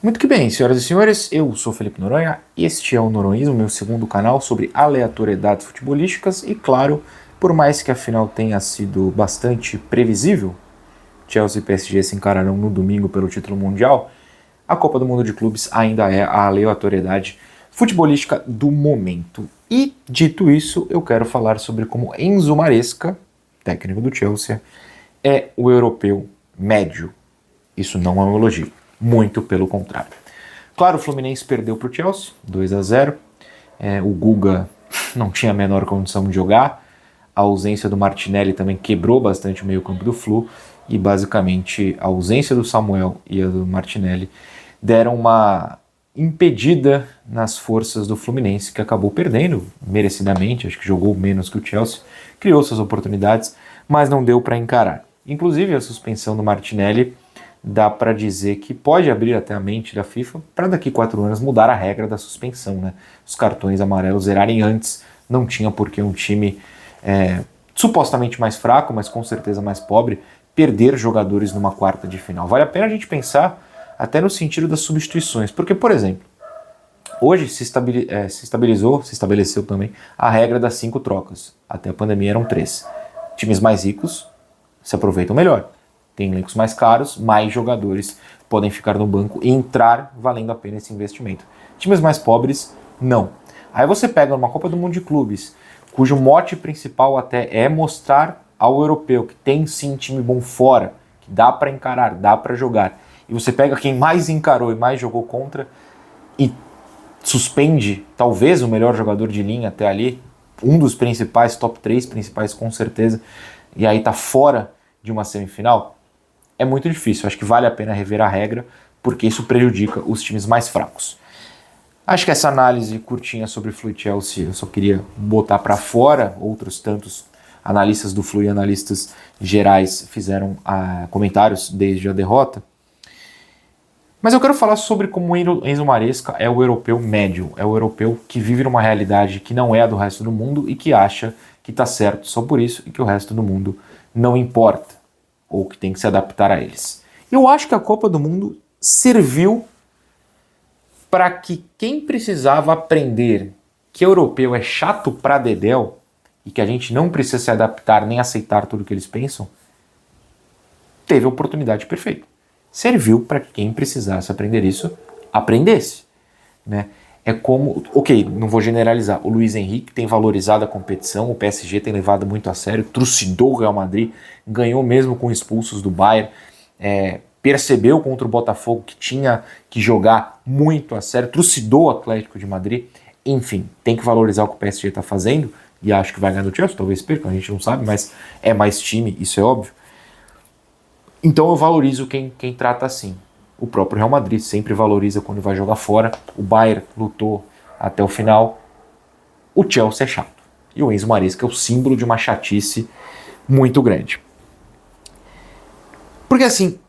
Muito que bem, senhoras e senhores, eu sou Felipe Noronha, este é o Noronhismo, meu segundo canal sobre aleatoriedades futebolísticas e claro, por mais que a final tenha sido bastante previsível, Chelsea e PSG se encararão no domingo pelo título mundial, a Copa do Mundo de Clubes ainda é a aleatoriedade futebolística do momento. E, dito isso, eu quero falar sobre como Enzo Maresca, técnico do Chelsea, é o europeu médio. Isso não é um elogio, muito pelo contrário. Claro, o Fluminense perdeu para o Chelsea, 2-0. O Guga não tinha a menor condição de jogar. A ausência do Martinelli também quebrou bastante o meio-campo do Flu. E basicamente a ausência do Samuel e a do Martinelli deram uma impedida nas forças do Fluminense, que acabou perdendo merecidamente, acho que jogou menos que o Chelsea, criou suas oportunidades, mas não deu para encarar. Inclusive a suspensão do Martinelli dá para dizer que pode abrir até a mente da FIFA para daqui 4 anos mudar a regra da suspensão, né? Os cartões amarelos zerarem antes, não tinha por que um time supostamente mais fraco, mas com certeza mais pobre, perder jogadores numa quarta de final. Vale a pena a gente pensar até no sentido das substituições, porque, por exemplo, hoje se estabeleceu também a regra das 5 trocas. Até a pandemia eram 3. Times mais ricos se aproveitam melhor. Tem elencos mais caros, mais jogadores podem ficar no banco e entrar valendo a pena esse investimento. Times mais pobres, não. Aí você pega uma Copa do Mundo de Clubes, cujo mote principal até é mostrar ao europeu que tem sim time bom fora, que dá para encarar, dá para jogar. E você pega quem mais encarou e mais jogou contra e suspende talvez o melhor jogador de linha até ali, um dos principais, top 3 principais com certeza, e aí tá fora de uma semifinal. É muito difícil, acho que vale a pena rever a regra, porque isso prejudica os times mais fracos. Acho que essa análise curtinha sobre Flu e Chelsea eu só queria botar para fora. Outros tantos analistas do Flu e analistas gerais fizeram comentários desde a derrota. Mas eu quero falar sobre como Enzo Maresca é o europeu médio, é o europeu que vive numa realidade que não é a do resto do mundo e que acha que está certo só por isso e que o resto do mundo não importa, ou que tem que se adaptar a eles. Eu acho que a Copa do Mundo serviu para que quem precisava aprender que europeu é chato pra dedéu e que a gente não precisa se adaptar nem aceitar tudo que eles pensam, teve a oportunidade perfeita. Serviu para que quem precisasse aprender isso, aprendesse. Né? É como, ok, não vou generalizar, o Luiz Henrique tem valorizado a competição, o PSG tem levado muito a sério, trucidou o Real Madrid, ganhou mesmo com expulsos do Bayern, percebeu contra o Botafogo que tinha que jogar muito a sério, trucidou o Atlético de Madrid, enfim, tem que valorizar o que o PSG está fazendo, e acho que vai ganhar do Chelsea, talvez perca, a gente não sabe, mas é mais time, isso é óbvio. Então eu valorizo quem trata assim. O próprio Real Madrid sempre valoriza quando vai jogar fora, o Bayern lutou até o final, o Chelsea é chato. E o Enzo Maresca é o símbolo de uma chatice muito grande. Porque assim,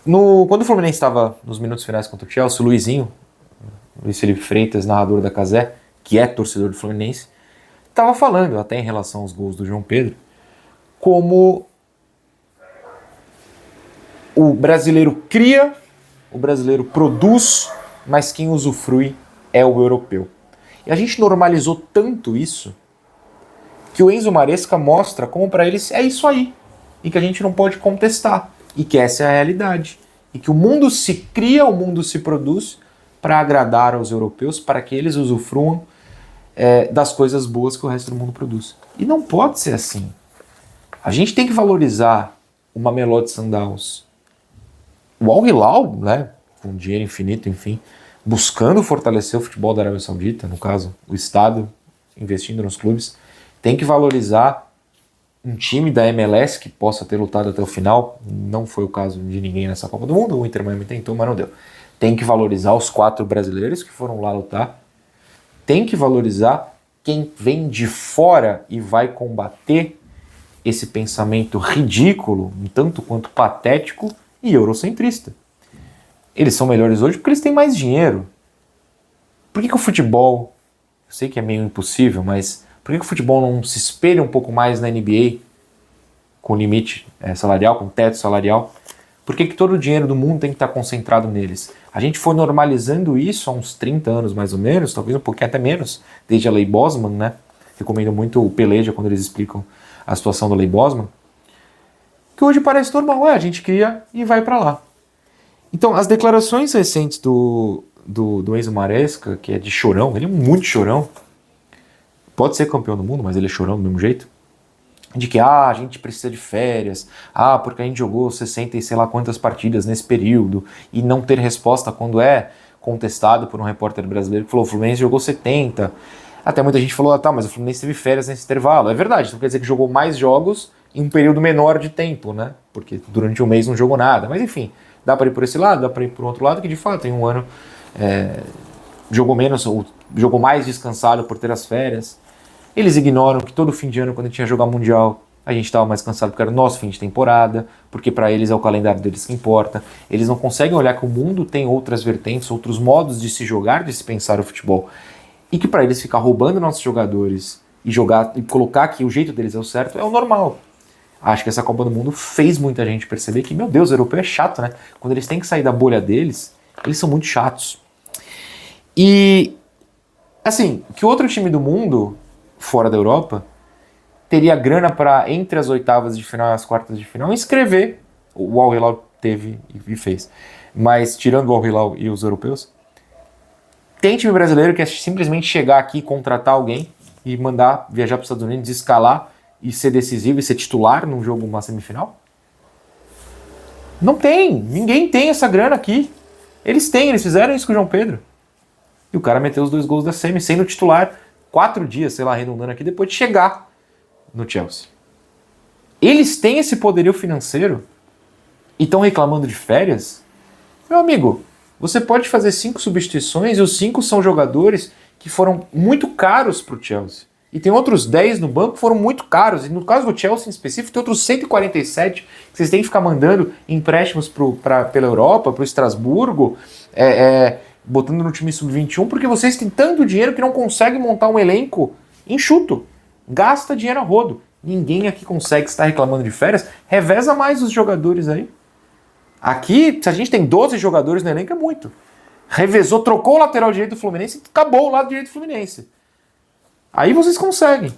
quando o Fluminense estava nos minutos finais contra o Chelsea, o Luiz Felipe Freitas, narrador da Cazé, que é torcedor do Fluminense, estava falando, até em relação aos gols do João Pedro, como o brasileiro cria, o brasileiro produz, mas quem usufrui é o europeu. E a gente normalizou tanto isso que o Enzo Maresca mostra como para eles é isso aí, e que a gente não pode contestar, e que essa é a realidade, e que o mundo se cria, o mundo se produz para agradar aos europeus, para que eles usufruam das coisas boas que o resto do mundo produz. E não pode ser assim. A gente tem que valorizar o Mamelodi Sundowns, o Al Hilal, né, com dinheiro infinito, enfim, buscando fortalecer o futebol da Arábia Saudita, no caso, o Estado investindo nos clubes, tem que valorizar um time da MLS que possa ter lutado até o final. Não foi o caso de ninguém nessa Copa do Mundo, o Inter Miami tentou, mas não deu. Tem que valorizar os 4 brasileiros que foram lá lutar, tem que valorizar quem vem de fora e vai combater esse pensamento ridículo, um tanto quanto patético, e eurocentrista. Eles são melhores hoje porque eles têm mais dinheiro. Por que o futebol, eu sei que é meio impossível, mas por que o futebol não se espelha um pouco mais na NBA, com limite salarial, com teto salarial, Por que todo o dinheiro do mundo tem que estar concentrado neles? A gente foi normalizando isso há uns 30 anos mais ou menos, talvez um pouquinho até menos, desde a Lei Bosman, né? Recomendo muito o Peleja quando eles explicam a situação da Lei Bosman. Que hoje parece normal, a gente cria e vai para lá. Então, as declarações recentes do Enzo Maresca, que é de chorão, ele é muito chorão, pode ser campeão do mundo, mas ele é chorão do mesmo jeito, de que a gente precisa de férias, porque a gente jogou 60 e sei lá quantas partidas nesse período, e não ter resposta quando é contestado por um repórter brasileiro que falou, o Fluminense jogou 70. Até muita gente falou, mas o Fluminense teve férias nesse intervalo. É verdade, então quer dizer que jogou mais jogos em um período menor de tempo, né? Porque durante um mês não jogou nada. Mas enfim, dá para ir por esse lado, dá para ir por outro lado, que de fato em um ano jogou menos, ou jogou mais descansado por ter as férias. Eles ignoram que todo fim de ano, quando a gente ia jogar Mundial, a gente estava mais cansado porque era o nosso fim de temporada, porque para eles é o calendário deles que importa. Eles não conseguem olhar que o mundo tem outras vertentes, outros modos de se jogar, de se pensar o futebol. E que para eles ficar roubando nossos jogadores e jogar e colocar que o jeito deles é o certo é o normal. Acho que essa Copa do Mundo fez muita gente perceber que, meu Deus, o europeu é chato, né? Quando eles têm que sair da bolha deles, eles são muito chatos. E, assim, que outro time do mundo, fora da Europa, teria grana para, entre as oitavas de final e as quartas de final, inscrever, o Al Hilal teve e fez, mas tirando o Al Hilal e os europeus, tem time brasileiro que é simplesmente chegar aqui, contratar alguém e mandar viajar para os Estados Unidos, escalar e ser decisivo e ser titular num jogo, uma semifinal? Não tem, ninguém tem essa grana aqui. Eles fizeram isso com o João Pedro. E o cara meteu os 2 gols da semi, sendo titular 4 dias, sei lá, arredondando aqui, depois de chegar no Chelsea. Eles têm esse poderio financeiro e estão reclamando de férias? Meu amigo, você pode fazer 5 substituições e os 5 são jogadores que foram muito caros para o Chelsea. E tem outros 10 no banco que foram muito caros. E no caso do Chelsea em específico, tem outros 147 que vocês têm que ficar mandando empréstimos pela Europa, para o Estrasburgo, botando no time sub-21, porque vocês têm tanto dinheiro que não conseguem montar um elenco enxuto. Gasta dinheiro a rodo. Ninguém aqui consegue estar reclamando de férias. Reveza mais os jogadores aí. Aqui, se a gente tem 12 jogadores no elenco, é muito. Revezou, trocou o lateral direito do Fluminense e acabou o lado direito do Fluminense. Aí vocês conseguem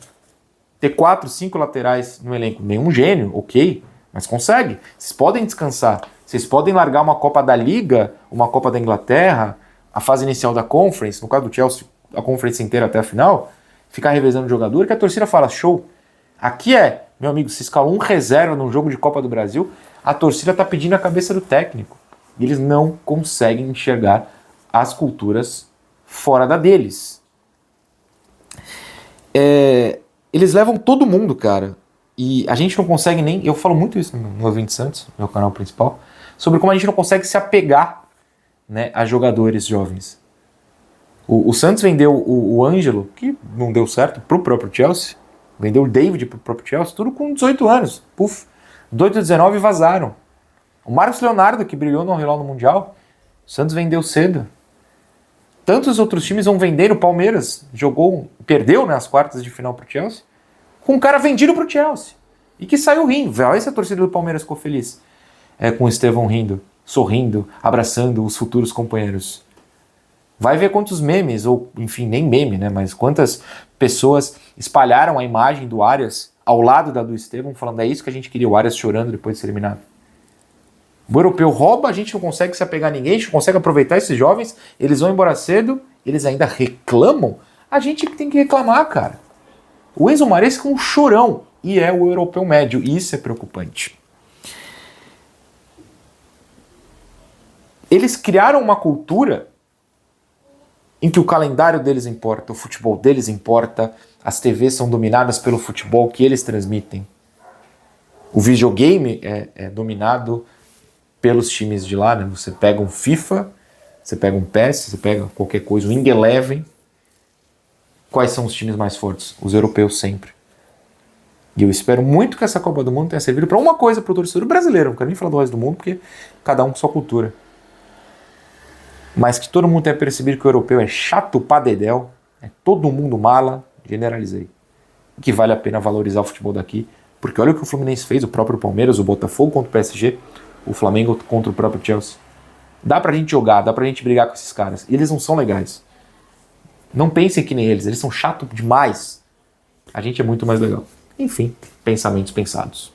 ter 4, 5 laterais no elenco. Nenhum gênio, ok, mas consegue. Vocês podem descansar. Vocês podem largar uma Copa da Liga, uma Copa da Inglaterra, a fase inicial da Conference, no caso do Chelsea, a Conference inteira até a final, ficar revezando o jogador, que a torcida fala, show. Aqui meu amigo, se escalou um reserva num jogo de Copa do Brasil, a torcida está pedindo a cabeça do técnico. E eles não conseguem enxergar as culturas fora da deles. Eles levam todo mundo, cara. E a gente não consegue nem... Eu falo muito isso no Ouvinte Santos, meu canal principal, sobre como a gente não consegue se apegar, né, a jogadores jovens. O Santos vendeu o Ângelo, que não deu certo, pro próprio Chelsea. Vendeu o David pro próprio Chelsea, tudo com 18 anos. Puf. 18 e 19 vazaram. O Marcos Leonardo, que brilhou no Al Hilal no Mundial, o Santos vendeu cedo. Tantos outros times vão vender. O Palmeiras perdeu nas quartas de final pro Chelsea, com um cara vendido pro Chelsea. E que saiu rindo. Vai se a torcida do Palmeiras ficou feliz. Com o Estevão rindo, sorrindo, abraçando os futuros companheiros. Vai ver quantos memes, ou enfim, nem meme, né? Mas quantas pessoas espalharam a imagem do Arias ao lado da do Estevão, falando, é isso que a gente queria, o Arias chorando depois de ser eliminado. O europeu rouba, a gente não consegue se apegar a ninguém, a gente não consegue aproveitar esses jovens, eles vão embora cedo, eles ainda reclamam. A gente tem que reclamar, cara. O Enzo Maresca é um chorão, e é o europeu médio, e isso é preocupante. Eles criaram uma cultura em que o calendário deles importa, o futebol deles importa, as TVs são dominadas pelo futebol que eles transmitem. O videogame é dominado pelos times de lá, né? Você pega um FIFA, você pega um PES, você pega qualquer coisa, o Wing Eleven. Quais são os times mais fortes? Os europeus sempre. E eu espero muito que essa Copa do Mundo tenha servido para uma coisa para o torcedor brasileiro. Não quero nem falar do resto do mundo, porque cada um com sua cultura. Mas que todo mundo tenha percebido que o europeu é chato pra dedéu, é todo mundo mala, generalizei. E que vale a pena valorizar o futebol daqui, porque olha o que o Fluminense fez, o próprio Palmeiras, o Botafogo contra o PSG, o Flamengo contra o próprio Chelsea. Dá pra gente jogar, dá pra gente brigar com esses caras. E eles não são legais. Não pensem que nem eles são chatos demais. A gente é muito mais legal. Enfim, pensamentos pensados.